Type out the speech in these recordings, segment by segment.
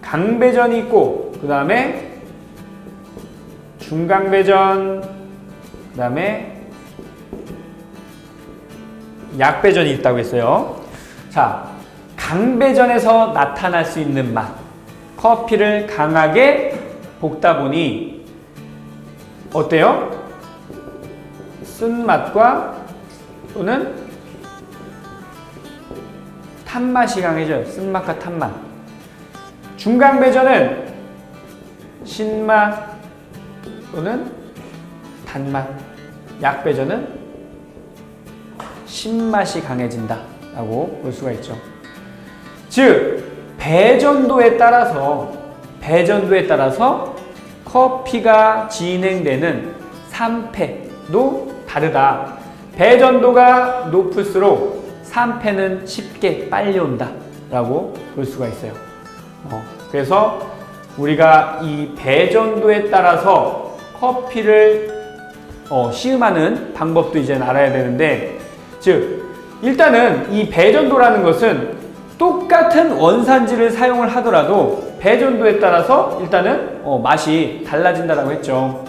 강배전이 있고 그 다음에 중강배전, 그 다음에 약배전이 있다고 했어요. 자, 강배전에서 나타날 수 있는 맛, 커피를 강하게 볶다 보니 어때요? 쓴맛과 또는 탄맛이 강해져요. 쓴맛과 탄맛. 중강배전은 신맛 또는 단맛, 약배전은 신맛이 강해진다 라고 볼 수가 있죠. 즉 배전도에 따라서 커피가 진행되는 산패도 다르다. 배전도가 높을수록 산패는 쉽게 빨리 온다 라고 볼 수가 있어요. 그래서 우리가 이 배전도에 따라서 커피를 시음하는 방법도 이제는 알아야 되는데, 즉 일단은 이 배전도라는 것은 똑같은 원산지를 사용을 하더라도 배전도에 따라서 일단은 맛이 달라진다고 했죠.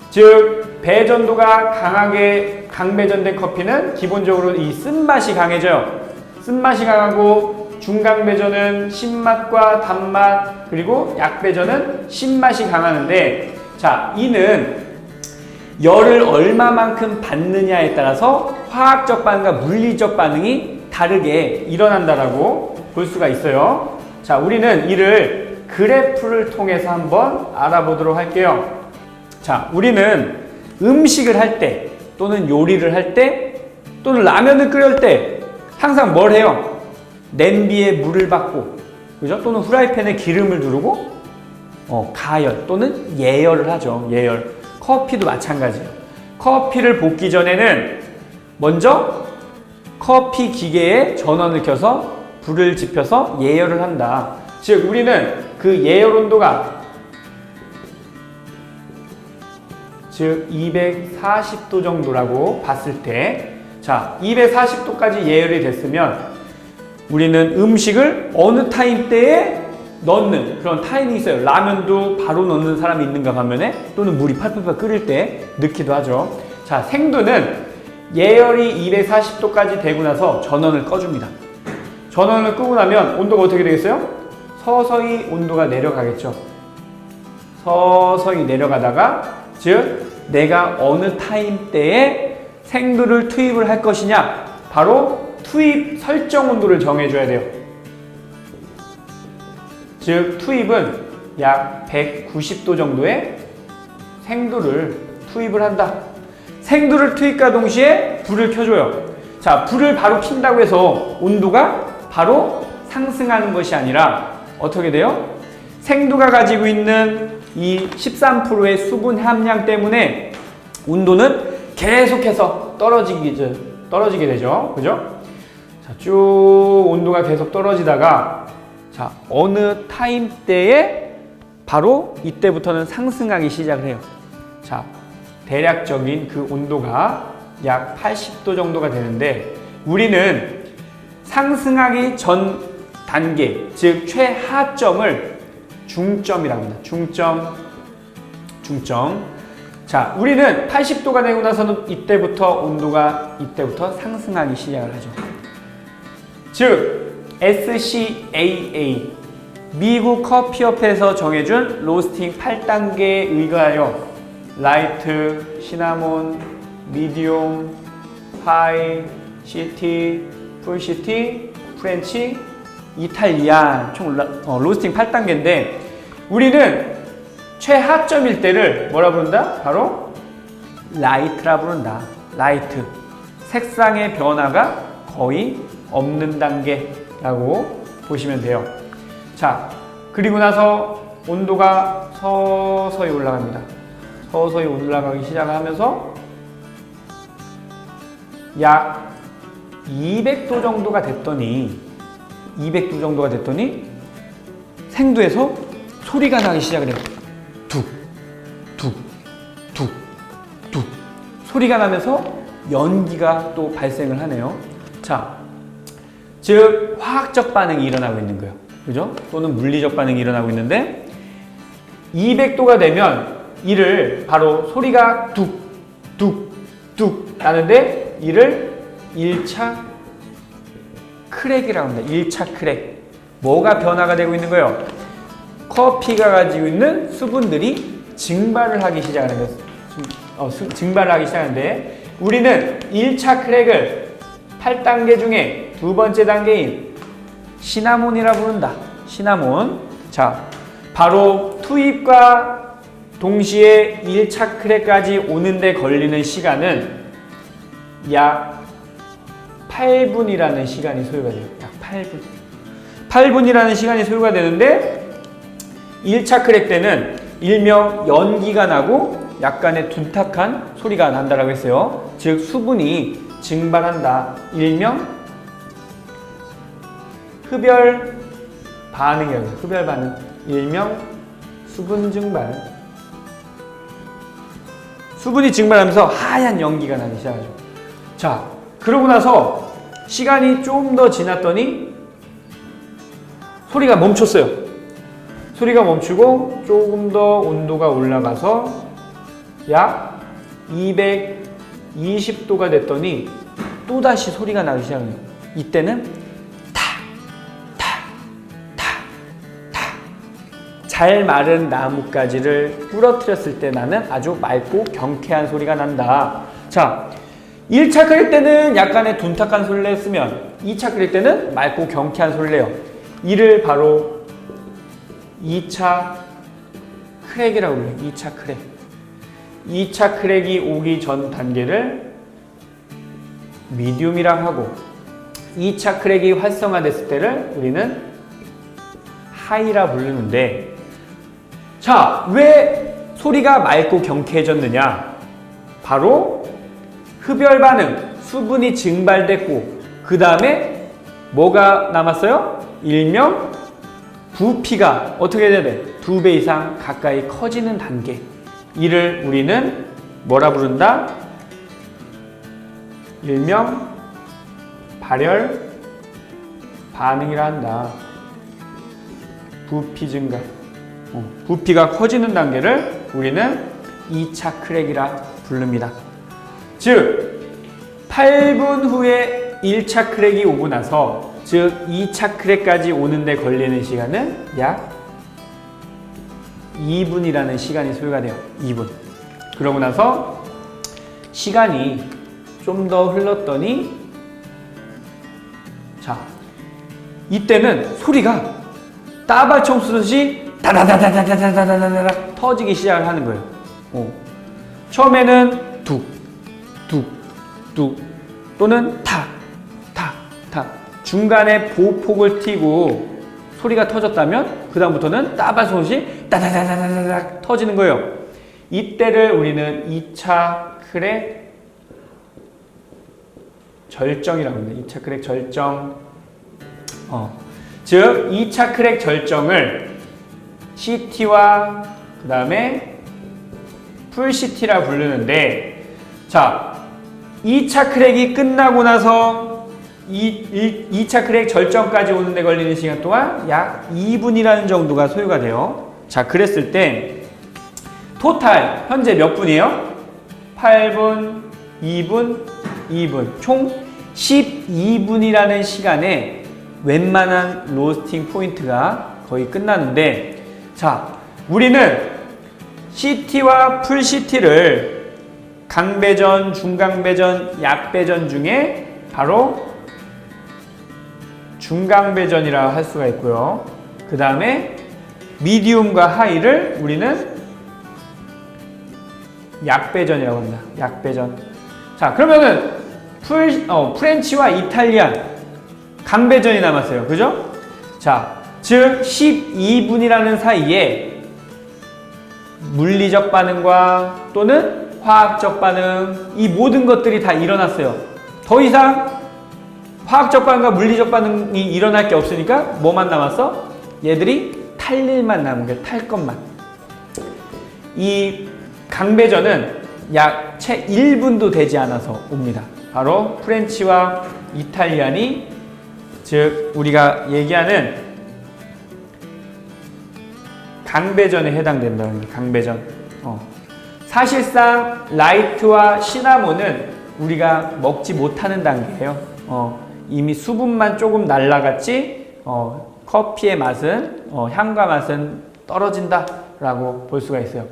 즉 배전도가 강하게 강배전된 커피는 기본적으로 이 쓴맛이 강해져요. 쓴맛이 강하고 중강배전은 신맛과 단맛, 그리고 약배전은 신맛이 강하는데, 자, 이는 열을 얼마만큼 받느냐에 따라서 화학적 반응과 물리적 반응이 다르게 일어난다라고 볼 수가 있어요. 자, 우리는 이를 그래프를 통해서 한번 알아보도록 할게요. 자, 우리는 음식을 할 때 또는 요리를 할 때 또는 라면을 끓일 때 항상 뭘 해요? 냄비에 물을 받고, 그죠? 또는 후라이팬에 기름을 두르고 가열 또는 예열을 하죠. 예열. 커피도 마찬가지예요. 커피를 볶기 전에는 먼저 커피 기계에 전원을 켜서 불을 지펴서 예열을 한다. 즉 우리는 그 예열 온도가 즉 240도 정도라고 봤을 때, 자, 240도까지 예열이 됐으면 우리는 음식을 어느 타임대에 넣는 그런 타임이 있어요. 라면도 바로 넣는 사람이 있는가 반면에, 또는 물이 팔팔팔 끓일 때 넣기도 하죠. 자, 생두는 예열이 240도까지 되고 나서 전원을 꺼줍니다. 전원을 끄고 나면 온도가 어떻게 되겠어요? 서서히 온도가 내려가겠죠. 서서히 내려가다가, 즉 내가 어느 타임대에 생두를 투입을 할 것이냐, 바로 투입 설정 온도를 정해줘야 돼요. 즉 투입은 약 190도 정도의 생두를 투입을 한다. 생두를 투입과 동시에 불을 켜줘요. 자, 불을 바로 킨다고 해서 온도가 바로 상승하는 것이 아니라 어떻게 돼요? 생두가 가지고 있는 이 13%의 수분 함량 때문에 온도는 계속해서 떨어지게 되죠. 그죠? 자, 쭉 온도가 계속 떨어지다가, 자, 어느 타임대에 바로 이때부터는 상승하기 시작을 해요. 자, 대략적인 그 온도가 약 80도 정도가 되는데, 우리는 상승하기 전 단계, 즉 최하점을 중점이라고 합니다. 중점. 자, 우리는 80도가 되고 나서는 이때부터 상승하기 시작을 하죠. 즉 SCAA, 미국 커피협회에서 정해준 로스팅 8단계에 의거하여 라이트, 시나몬, 미디움, 하이, 시티, 풀시티, 프렌치, 이탈리안, 총 로스팅 8단계인데 우리는 최하점일 때를 뭐라 부른다? 바로 라이트라 부른다. 라이트. 색상의 변화가 거의 없는 단계라고 보시면 돼요. 자, 그리고 나서 온도가 서서히 올라갑니다. 서서히 올라가기 시작하면서 약 200도 정도가 됐더니 생두에서 소리가 나기 시작을 해요. 툭, 툭, 툭, 툭. 소리가 나면서 연기가 또 발생을 하네요. 자, 즉 화학적 반응이 일어나고 있는 거예요. 그죠? 또는 물리적 반응이 일어나고 있는데 200도가 되면 이를 바로 소리가 뚝뚝뚝 나는데 이를 1차 크랙이라고 합니다. 1차 크랙. 뭐가 변화가 되고 있는 거예요? 커피가 가지고 있는 수분들이 증발을 하기 시작하는 거예요. 증발을 하기 시작하는데 우리는 1차 크랙을 8단계 중에 두 번째 단계인 시나몬이라 부른다. 시나몬. 자, 바로 투입과 동시에 1차 크랙까지 오는데 걸리는 시간은 약 8분이라는 시간이 소요가 돼요. 약 8분. 8분이라는 시간이 소요가 되는데 1차 크랙 때는 일명 연기가 나고 약간의 둔탁한 소리가 난다라고 했어요. 즉 수분이 증발한다. 일명 흡열 반응이라고 해요. 흡열 반응. 일명 수분 증발. 수분이 증발하면서 하얀 연기가 나기 시작하죠. 자, 그러고 나서 시간이 좀 더 지났더니 소리가 멈췄어요. 소리가 멈추고 조금 더 온도가 올라가서 약 220도가 됐더니 또다시 소리가 나기 시작해요. 이때는 잘 마른 나뭇가지를 부러뜨렸을 때 나는 아주 맑고 경쾌한 소리가 난다. 자, 1차 크랙 때는 약간의 둔탁한 소리를 냈으면 2차 크랙 때는 맑고 경쾌한 소리를 내요. 이를 바로 2차 크랙이라고 불러요. 2차 크랙. 2차 크랙이 오기 전 단계를 미디움이라고 하고 2차 크랙이 활성화됐을 때를 우리는 하이라 부르는데 자, 왜 소리가 맑고 경쾌해졌느냐? 바로 흡열 반응, 수분이 증발됐고 그 다음에 뭐가 남았어요? 일명 부피가 어떻게 돼야 돼? 2배 이상 가까이 커지는 단계. 이를 우리는 뭐라 부른다? 일명 발열 반응이라 한다. 부피 증가. 부피가 커지는 단계를 우리는 2차 크랙이라 부릅니다. 즉 8분 후에 1차 크랙이 오고 나서 즉 2차 크랙까지 오는데 걸리는 시간은 약 2분이라는 시간이 소요가 돼요. 2분. 그러고 나서 시간이 좀 더 흘렀더니 자, 이때는 소리가 따발총 쏘듯이 다다다다다다다다다다 터지기 시작을 하는 거예요. 처음에는 뚝, 뚝, 뚝 또는 타, 타, 타. 중간에 보폭을 튀고 소리가 터졌다면 그 다음부터는 따발총이 다다다다다다 터지는 거예요. 이때를 우리는 2차 크랙 절정이라고 합니다. 2차 크랙 절정. 즉 2차 크랙 절정을 CT와 그 다음에 풀 CT라 부르는데 자 2차 크랙이 끝나고 나서 2차 크랙 절정까지 오는데 걸리는 시간 동안 약 2분이라는 정도가 소요가 돼요. 자, 그랬을 때 토탈 현재 몇 분이에요? 8분, 2분, 2분 총 12분이라는 시간에 웬만한 로스팅 포인트가 거의 끝나는데 자, 우리는 CT와 풀 CT를 강배전, 중강배전, 약배전 중에 바로 중강배전이라 할 수가 있고요. 그 다음에 미디움과 하이를 우리는 약배전이라고 합니다. 약배전. 자, 그러면은 프렌치와 이탈리안 강배전이 남았어요. 그죠? 자, 즉 12분이라는 사이에 물리적 반응과 또는 화학적 반응 이 모든 것들이 다 일어났어요. 더 이상 화학적 반응과 물리적 반응이 일어날 게 없으니까 뭐만 남았어? 얘들이 탈 일만 남은 게 탈 것만. 이 강배전은 약 채 1분도 되지 않아서 옵니다. 바로 프렌치와 이탈리안이 즉 우리가 얘기하는 강배전에 해당된다는 거예요. 강배전. 사실상 라이트와 시나몬은 우리가 먹지 못하는 단계예요. 이미 수분만 조금 날라갔지 커피의 맛은 향과 맛은 떨어진다라고 볼 수가 있어요.